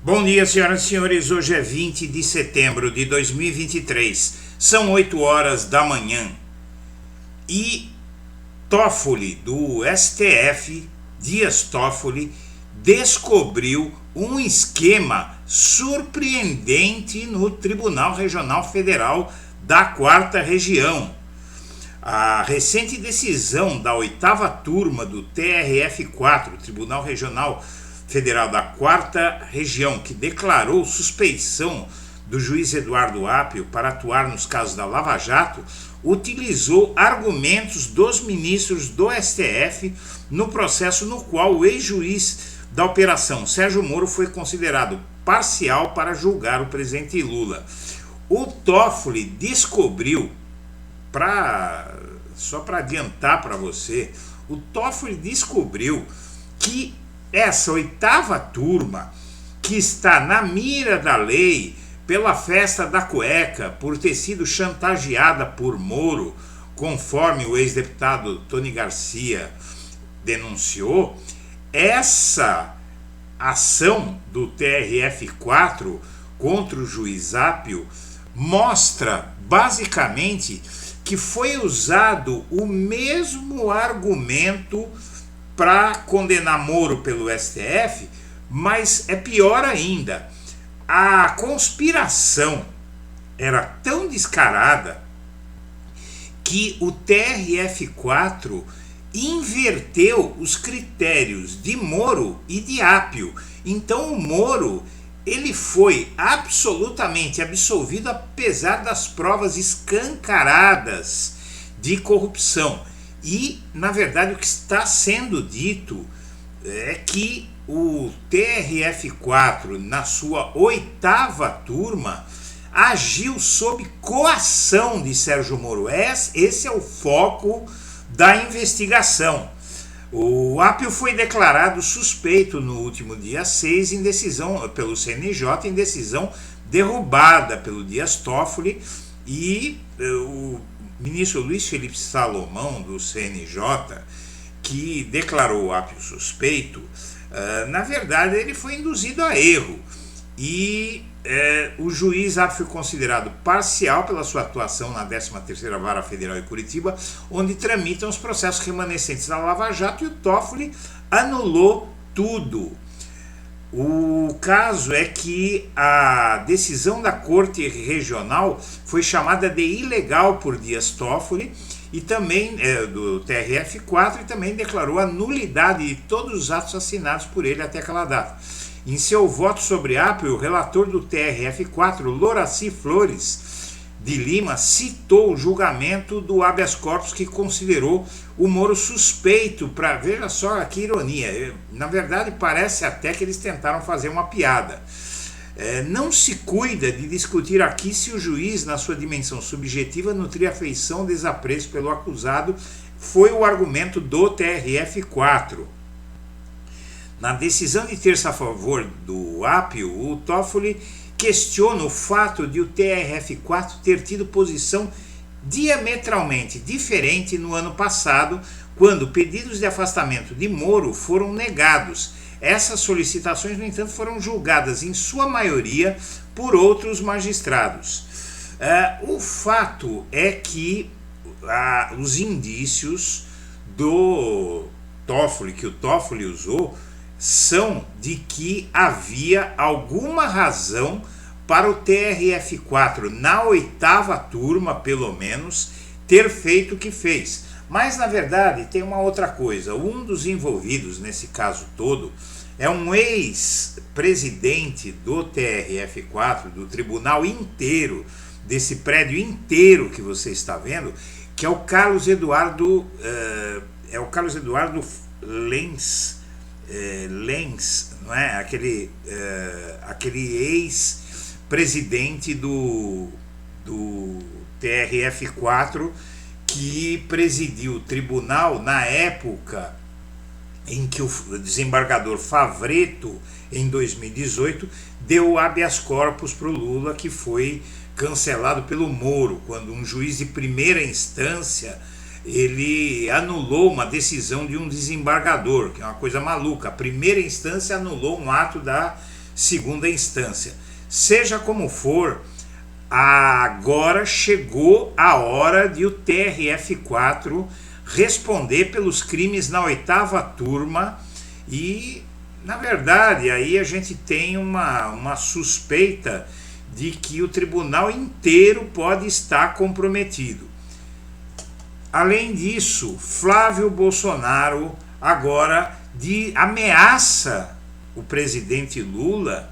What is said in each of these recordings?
Bom dia, senhoras e senhores. Hoje é 20 de setembro de 2023. São 8 horas da manhã. E Toffoli, do STF, Dias Toffoli, descobriu um esquema surpreendente no Tribunal Regional Federal da 4ª Região. A recente decisão da 8ª turma do TRF4, Tribunal Regional Federal da 4ª Região, que declarou suspeição do juiz Eduardo Apio para atuar nos casos da Lava Jato, utilizou argumentos dos ministros do STF no processo no qual o ex-juiz da operação, Sérgio Moro, foi considerado parcial para julgar o presidente Lula. O Toffoli descobriu, só para adiantar para você, o Toffoli descobriu que essa 8ª turma, que está na mira da lei pela festa da cueca, por ter sido chantageada por Moro, conforme o ex-deputado Tony Garcia denunciou, essa ação do TRF4 contra o juiz Apio mostra basicamente que foi usado o mesmo argumento para condenar Moro pelo STF, mas é pior ainda. A conspiração era tão descarada que o TRF4 inverteu os critérios de Moro e de Apio. Então o Moro, ele foi absolutamente absolvido apesar das provas escancaradas de corrupção. E, na verdade, o que está sendo dito é que o TRF4, na sua 8ª turma, agiu sob coação de Sérgio Moro. Esse é o foco da investigação. O Apio foi declarado suspeito no último dia 6 em decisão pelo CNJ, em decisão derrubada pelo Dias Toffoli, e o ministro Luiz Felipe Salomão, do CNJ, que declarou o Apio suspeito, na verdade ele foi induzido a erro, e o juiz Apio foi considerado parcial pela sua atuação na 13ª Vara Federal em Curitiba, onde tramitam os processos remanescentes da Lava Jato, e o Toffoli anulou tudo. O caso é que a decisão da Corte Regional foi chamada de ilegal por Dias Toffoli, e também do TRF4, e também declarou a nulidade de todos os atos assinados por ele até aquela data. Em seu voto sobre Apio, o relator do TRF4, Loraci Flores de Lima, citou o julgamento do habeas corpus, que considerou o Moro suspeito. Veja só que ironia, na verdade parece até que eles tentaram fazer uma piada. Não se cuida de discutir aqui se o juiz, na sua dimensão subjetiva, nutria afeição ou desapreço pelo acusado, foi o argumento do TRF4. Na decisão de terça a favor do Apio, o Toffoli questiona o fato de o TRF4 ter tido posição diametralmente diferente no ano passado, quando pedidos de afastamento de Moro foram negados. Essas solicitações, no entanto, foram julgadas em sua maioria por outros magistrados. O fato é que os indícios do Toffoli, que o Toffoli usou, são de que havia alguma razão para o TRF4, na 8ª turma, pelo menos, ter feito o que fez. Mas, na verdade, tem uma outra coisa. Um dos envolvidos nesse caso todo é um ex-presidente do TRF4, do tribunal inteiro, desse prédio inteiro que você está vendo, que é o Carlos Eduardo Lenz, não é? Aquele ex-presidente do TRF4, que presidiu o tribunal na época em que o desembargador Favretto, em 2018, deu habeas corpus para o Lula, que foi cancelado pelo Moro, quando um juiz de primeira instância ele anulou uma decisão de um desembargador, que é uma coisa maluca. A primeira instância anulou um ato da segunda instância. Seja como for, agora chegou a hora de o TRF4 responder pelos crimes na 8ª turma e, na verdade, aí a gente tem uma suspeita de que o tribunal inteiro pode estar comprometido. Além disso, Flávio Bolsonaro agora ameaça o presidente Lula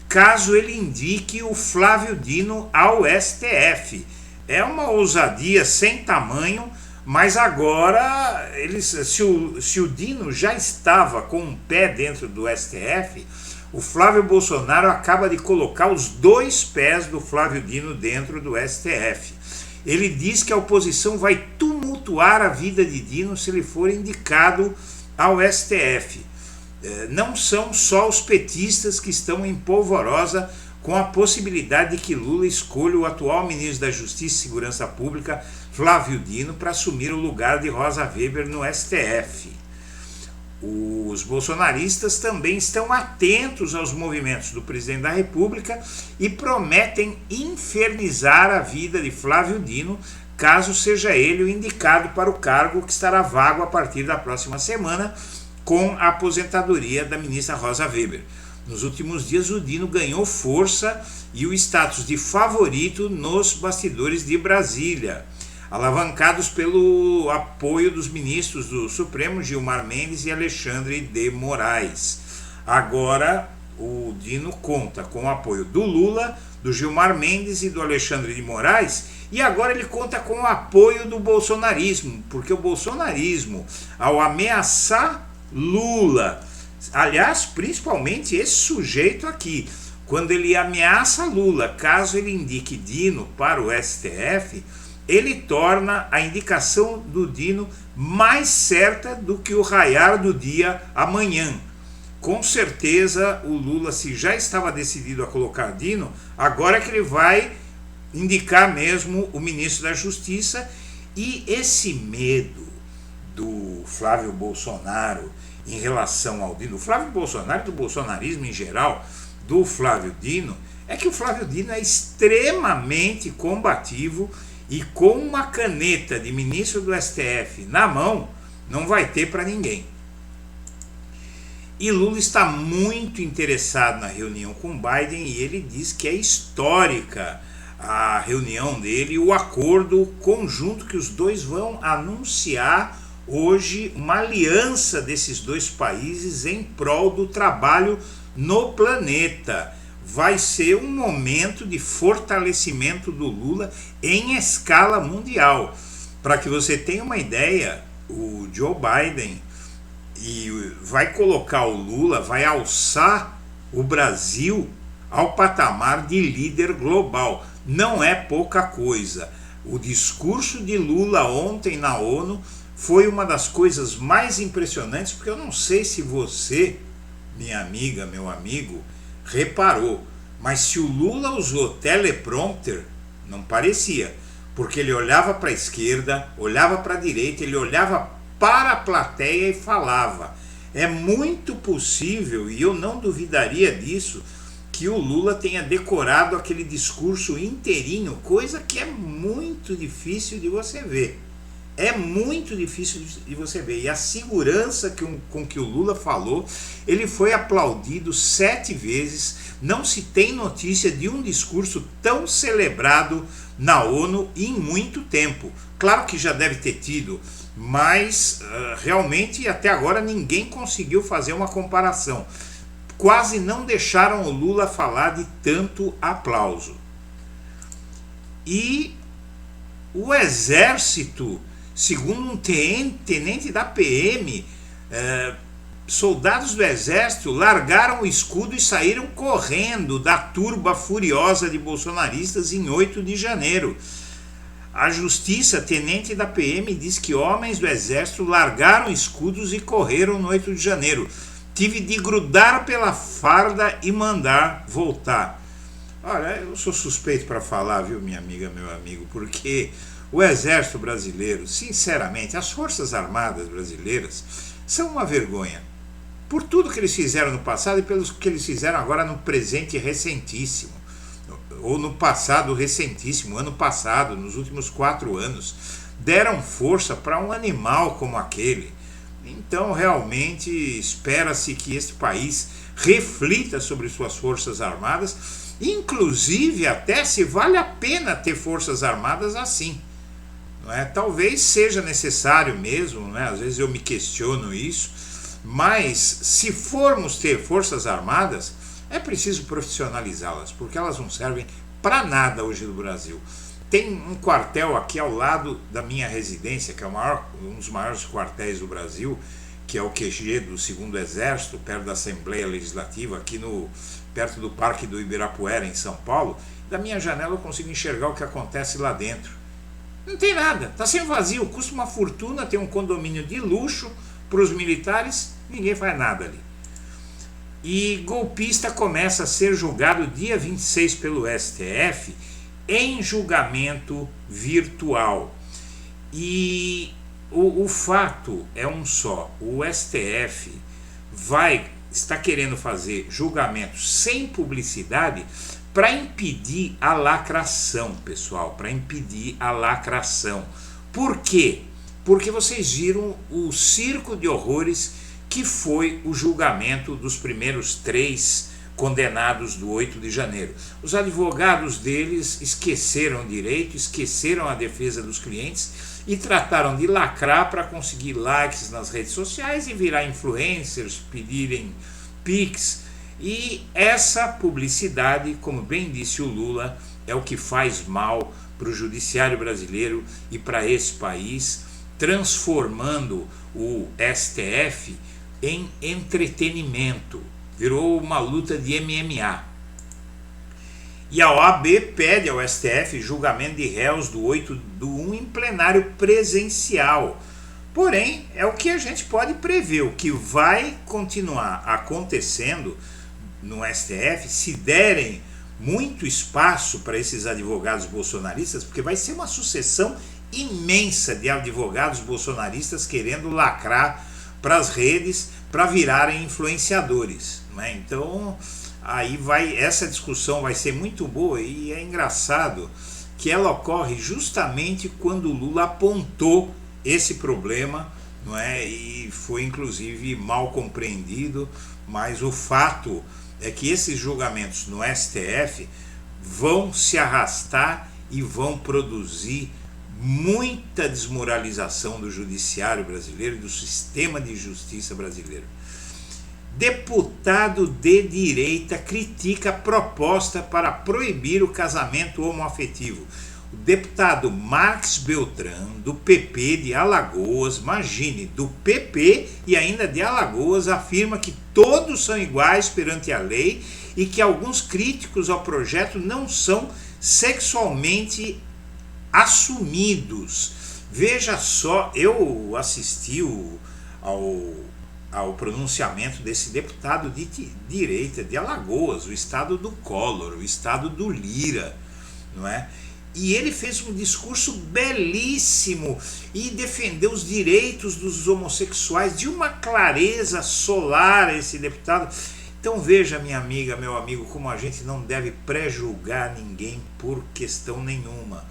caso ele indique o Flávio Dino ao STF. É uma ousadia sem tamanho, mas agora, se o Dino já estava com um pé dentro do STF, o Flávio Bolsonaro acaba de colocar os 2 pés do Flávio Dino dentro do STF. Ele diz que a oposição vai tumultuar a vida de Dino se ele for indicado ao STF. Não são só os petistas que estão em polvorosa com a possibilidade de que Lula escolha o atual ministro da Justiça e Segurança Pública, Flávio Dino, para assumir o lugar de Rosa Weber no STF. Os bolsonaristas também estão atentos aos movimentos do presidente da República e prometem infernizar a vida de Flávio Dino, caso seja ele o indicado para o cargo que estará vago a partir da próxima semana, com a aposentadoria da ministra Rosa Weber. Nos últimos dias, o Dino ganhou força e o status de favorito nos bastidores de Brasília, alavancados pelo apoio dos ministros do Supremo, Gilmar Mendes e Alexandre de Moraes. Agora, o Dino conta com o apoio do Lula, do Gilmar Mendes e do Alexandre de Moraes, e agora ele conta com o apoio do bolsonarismo, porque o bolsonarismo, ao ameaçar Lula, aliás, principalmente esse sujeito aqui, quando ele ameaça Lula, caso ele indique Dino para o STF, ele torna a indicação do Dino mais certa do que o raiar do dia amanhã. Com certeza o Lula, se já estava decidido a colocar Dino, agora é que ele vai indicar mesmo o ministro da Justiça. E esse medo do Flávio Bolsonaro em relação ao Dino, do Flávio Bolsonaro, do bolsonarismo em geral, do Flávio Dino, é que o Flávio Dino é extremamente combativo e com uma caneta de ministro do STF na mão, não vai ter para ninguém. E Lula está muito interessado na reunião com Biden e ele diz que é histórica a reunião dele, o acordo conjunto que os dois vão anunciar hoje, uma aliança desses 2 países em prol do trabalho no planeta. Vai ser um momento de fortalecimento do Lula em escala mundial. Para que você tenha uma ideia, o Joe Biden vai colocar o Lula, vai alçar o Brasil ao patamar de líder global. Não é pouca coisa. O discurso de Lula ontem na ONU foi uma das coisas mais impressionantes, porque eu não sei se você, minha amiga, meu amigo, reparou, mas se o Lula usou teleprompter, não parecia, porque ele olhava para a esquerda, olhava para a direita, ele olhava para a plateia e falava. É muito possível, e eu não duvidaria disso, que o Lula tenha decorado aquele discurso inteirinho, coisa que é muito difícil de você ver. É muito difícil de você ver. E a segurança com que o Lula falou, ele foi aplaudido 7 vezes. Não se tem notícia de um discurso tão celebrado na ONU em muito tempo. Claro que já deve ter tido, mas realmente até agora ninguém conseguiu fazer uma comparação. Quase não deixaram o Lula falar de tanto aplauso. E o Exército, segundo um tenente da PM, soldados do Exército largaram o escudo e saíram correndo da turba furiosa de bolsonaristas em 8 de janeiro. A Justiça, tenente da PM, diz que homens do Exército largaram escudos e correram no 8 de janeiro. Tive de grudar pela farda e mandar voltar. Olha, eu sou suspeito para falar, viu, minha amiga, meu amigo, porque o Exército brasileiro, sinceramente, as Forças Armadas brasileiras são uma vergonha. por tudo que eles fizeram no passado e pelo que eles fizeram agora no presente recentíssimo, ou no passado recentíssimo, ano passado, nos últimos 4 anos, deram força para um animal como aquele. Então realmente espera-se que este país reflita sobre suas forças armadas, inclusive até se vale a pena ter forças armadas assim. Não é? Talvez seja necessário mesmo, não é? Às vezes eu me questiono isso, mas se formos ter forças armadas, é preciso profissionalizá-las, porque elas não servem para nada hoje no Brasil. Tem um quartel aqui ao lado da minha residência, que é um dos maiores quartéis do Brasil, que é o QG do 2º Exército, perto da Assembleia Legislativa, aqui perto do Parque do Ibirapuera, em São Paulo. Da minha janela eu consigo enxergar o que acontece lá dentro. Não tem nada, está sempre vazio, custa uma fortuna, tem um condomínio de luxo para os militares, ninguém faz nada ali. E golpista começa a ser julgado dia 26 pelo STF em julgamento virtual. E o fato é um só: o STF está querendo fazer julgamento sem publicidade para impedir a lacração, pessoal, para impedir a lacração. Por quê? Porque vocês viram o circo de horrores que foi o julgamento dos primeiros 3 condenados do 8 de janeiro. Os advogados deles esqueceram o direito, esqueceram a defesa dos clientes e trataram de lacrar para conseguir likes nas redes sociais e virar influencers, pedirem Pix. E essa publicidade, como bem disse o Lula, é o que faz mal para o judiciário brasileiro e para esse país, transformando o STF em entretenimento. Virou uma luta de MMA. E a OAB pede ao STF julgamento de réus do 8/1 em plenário presencial. Porém, é o que a gente pode prever, o que vai continuar acontecendo no STF, se derem muito espaço para esses advogados bolsonaristas, porque vai ser uma sucessão imensa de advogados bolsonaristas querendo lacrar para as redes para virarem influenciadores, né? Então aí essa discussão vai ser muito boa, e é engraçado que ela ocorre justamente quando o Lula apontou esse problema, não é? E foi inclusive mal compreendido, mas o fato é que esses julgamentos no STF vão se arrastar e vão produzir muita desmoralização do judiciário brasileiro e do sistema de justiça brasileiro. Deputado de direita critica a proposta para proibir o casamento homoafetivo. O deputado Marcos Beltrán, do PP de Alagoas, imagine, do PP e ainda de Alagoas, afirma que todos são iguais perante a lei e que alguns críticos ao projeto não são sexualmente assumidos. Veja só, eu assisti ao pronunciamento desse deputado de direita de Alagoas, o estado do Collor, o estado do Lira, não é? E ele fez um discurso belíssimo e defendeu os direitos dos homossexuais de uma clareza solar, esse deputado. Então veja, minha amiga, meu amigo, como a gente não deve pré-julgar ninguém por questão nenhuma.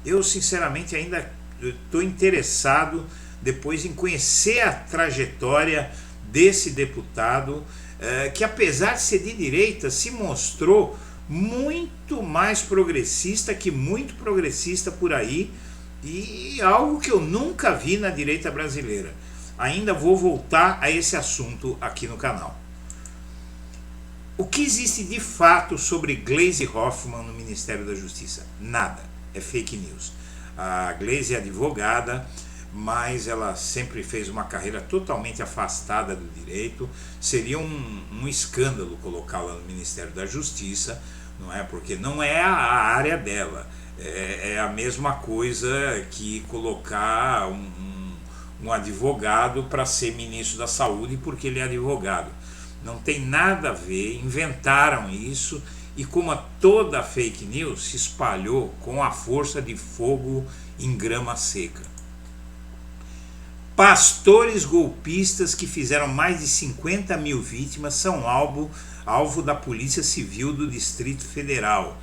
Eu sinceramente ainda estou interessado depois em conhecer a trajetória desse deputado, que apesar de ser de direita, se mostrou muito mais progressista que muito progressista por aí, e algo que eu nunca vi na direita brasileira. Ainda vou voltar a esse assunto aqui no canal. O que existe de fato sobre Gleisi Hoffmann no Ministério da Justiça? Nada, é fake news. A Gleisi é advogada, mas ela sempre fez uma carreira totalmente afastada do direito. Seria um escândalo colocá-la no Ministério da Justiça, não é? Porque não é a área dela. É a mesma coisa que colocar um advogado para ser ministro da Saúde porque ele é advogado. Não tem nada a ver, inventaram isso, e como toda fake news se espalhou com a força de fogo em grama seca. Pastores golpistas que fizeram mais de 50 mil vítimas são alvo da Polícia Civil do Distrito Federal.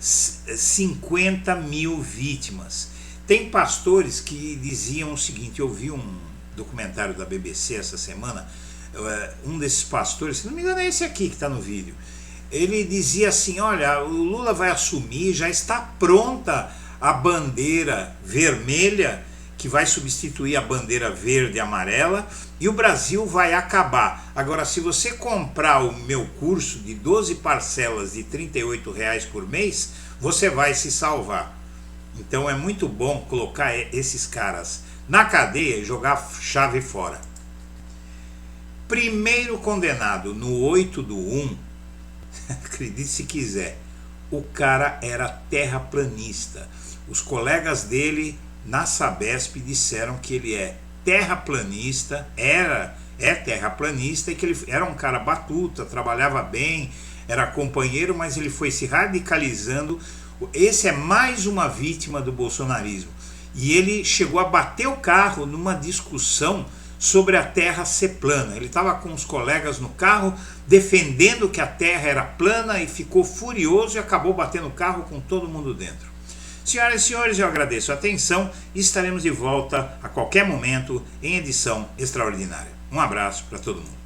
50 mil vítimas. Tem pastores que diziam o seguinte, eu vi um documentário da BBC essa semana, um desses pastores, se não me engano é esse aqui que está no vídeo, ele dizia assim, olha, o Lula vai assumir, já está pronta a bandeira vermelha, que vai substituir a bandeira verde e amarela, e o Brasil vai acabar. Agora, se você comprar o meu curso de 12 parcelas de R$38 por mês, você vai se salvar. Então é muito bom colocar esses caras na cadeia e jogar a chave fora. Primeiro condenado no 8/1, acredite se quiser, o cara era terraplanista. Os colegas dele na Sabesp disseram que ele é terraplanista, é terraplanista, e que ele era um cara batuta, trabalhava bem, era companheiro, mas ele foi se radicalizando. Esse é mais uma vítima do bolsonarismo. E ele chegou a bater o carro numa discussão sobre a Terra ser plana. Ele estava com os colegas no carro defendendo que a Terra era plana e ficou furioso e acabou batendo o carro com todo mundo dentro. Senhoras e senhores, eu agradeço a atenção e estaremos de volta a qualquer momento em edição extraordinária. Um abraço para todo mundo.